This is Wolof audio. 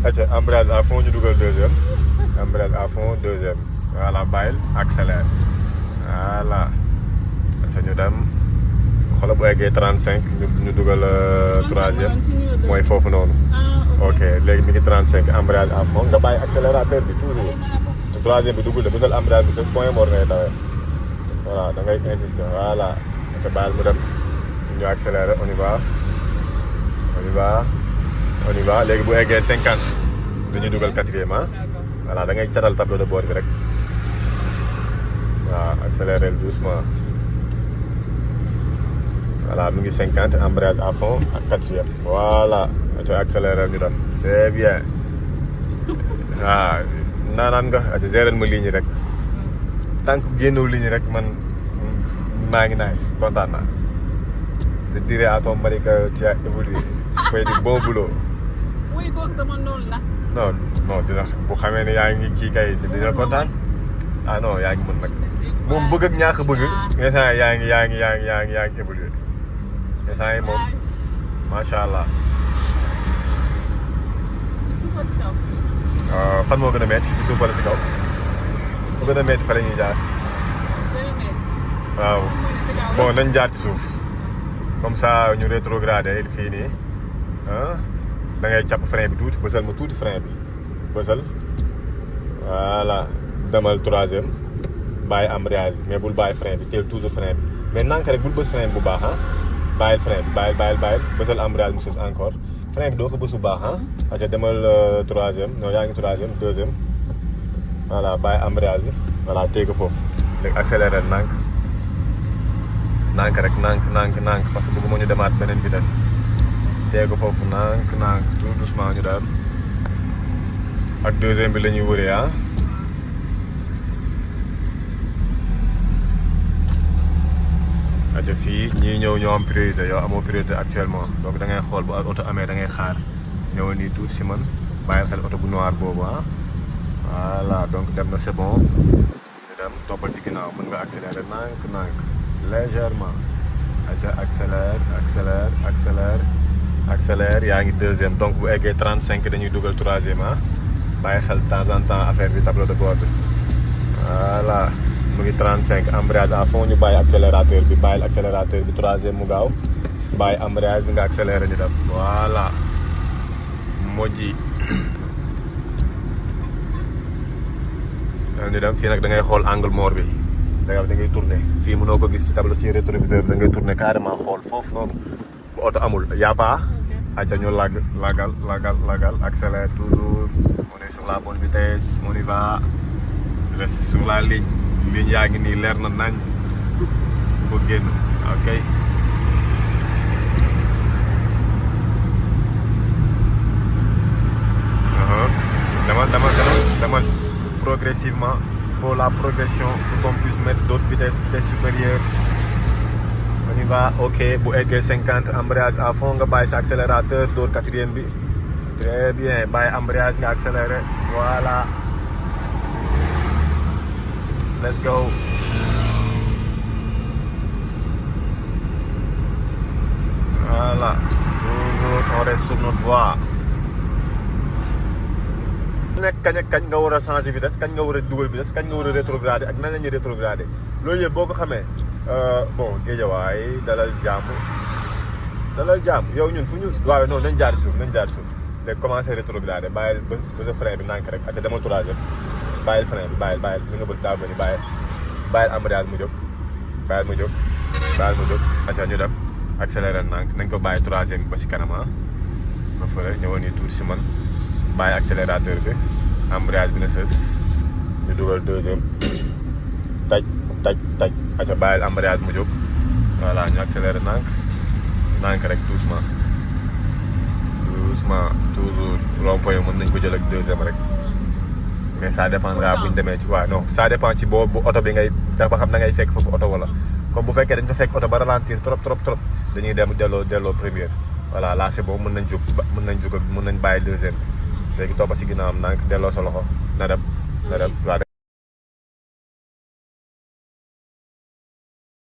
acca embrayage à fond ñu dugal deuxième embrayage à fond deuxième voilà bàyyil accélère voilà acca ñu dem xoolal bu eggee 35 ñu dugal troisième mooy foofu noonu ok léegi mi ngi 35 embrayage à fond nga bàyyi accélérateur bi toujours te troisième bi dugul de bësal embrayage bi 16 point mort ngay dawee voilà da ngay insister voilà acca bàyyil mu dem ñu accélérer on y va on y va on y va léegi bu eggee 50 dañuy dugal quatrième ah voilà da ngay catal tableau de bord bi rek waaw accélérer doucement voilà mi ngi 50 embrayage à fond ak quatrième voilà te accélérer ñu dem c'est bien waaw naanaan nga ate gérer ma ligne rek tant que génnoo ligne rek man maa ngi nice kontaan naa je dirais à ton mari que tu as évolué tu fais du bon boulot. oui kooku sama noonu la. non non dina bu xamee ne yaa ngi kii kay dina kontaan ah non yaa ngi mën nag moom bëgg ak ñaax bëgg instant yaa ngi évolué instant yi moom macha allah. fan moo gën a métti ci suuf wala ci kaw fu gën a métti fa la ñuy jaar. waaw bon nañ jaar ci suuf comme ça ñu rétrogradé fii nii ah da ngay jàpp frein bi tuuti bësal ma tuuti frein bi bësal voilà demal troisième bàyyi embrayage bi mais bul bàyyi frein bi teel toujours frein bi mais nank rek bul bës frein bi bu baax ah bàyyil frein bi bàyyil bësal embrayage mu sës encore frein bi doo ko bës bu baax ah aca demal troisième non yaa ngi troisième deuxième voilà bàyyi embrayage bi voilà téye ko foofu léegi accéléré nank rek nank parce que bëgguma ñu demaat beneen vitesse téye ko foofu nank tout doucement ñu daal ak deuxième bi la ñuy wëree ah aca fii ñii ñëw ñoo am priorité yow amoo priorité actuellement donc da ngay xool bu oto amee da ngay xaar ñëwal nii tuuti si man bàyyi xel oto bu noir boobu ah voilà donc dem na c'est bon ñu dem toppal ci ginnaaw mën nga accélérer nank légèrement aca accélère yaa ngi deuxième donc bu eggee 35 dañuy dugal troisième ah bàyyi xel de temps en temps affaire bi tableau de bord bi voilà mu ngi 35 embrayage à fond ñu bàyyi accélérateur bi bàyyil accélérateur bi troisième mu gaaw bàyyi embrayage bi nga accéléré ñu dem voilà moji ñu dem fii nag da ngay xool angle mort bi da ngay tourné fii mënoo ko gis ci tableau ci rétroviseur bi da ngay tourné carrément xool foofu noonu bu oto amul yàppa acca ñu lagal accélère toujours on est sur la bonne vitesse on y va reste sur la ligne yaa ngi nii leer na nañ ko génn ok demal progressivement il faut la progression pour qu'on puisse mettre d'autres vitesse supérieure on y va ok bu eggee 50 embrayage à fond nga bàyyi sa accélérateur door quatrième bi très bien bàyyi embrayage nga accéléré voilà let's go voilà toujours on reste sur notre voie nekk kañ nga war a changer vitesse kañ nga war a dugal vitesse kañ nga war a rétrograder ak nan la ñuy rétrograder loolu yëpp boo ko xamee bon géejawaay dalal jàmm yow ñun fu ñu waaw non nañ jaar suuf léegi commencer rétrograder bàyyil ba sa frein bi nànk rek acca demal troisième bàyyil frein bi bàyyil li nga bës daa bëri bàyyil embrayage mu jóg acca ñu dem accélérer nànk nañ ko bàyyi troisième bi ba si kanam ba fële ñëwoon nii tuuti si man bàyyi accélérateur bi embrayage bi na sës ñu dugal deuxième taj acca bàyyil embrayage mu jóg voilà ñu accéléré nànk rek doucement toujours rond-point mën nañ ko jël ak deuxième rek mais ça dépendra bu ñu demee ci waaw non ça dépend ci boobu oto bi ngay dafa xam na ngay fekk foofu oto wala comme bu fekkee dañ fa fekk oto ba ralentir trop dañuy dem delloo première voilà là c'est bon mën nañ bàyyi deuxième léegi toppa ci ginnaawam nànk delloo sa loxo na dem waaw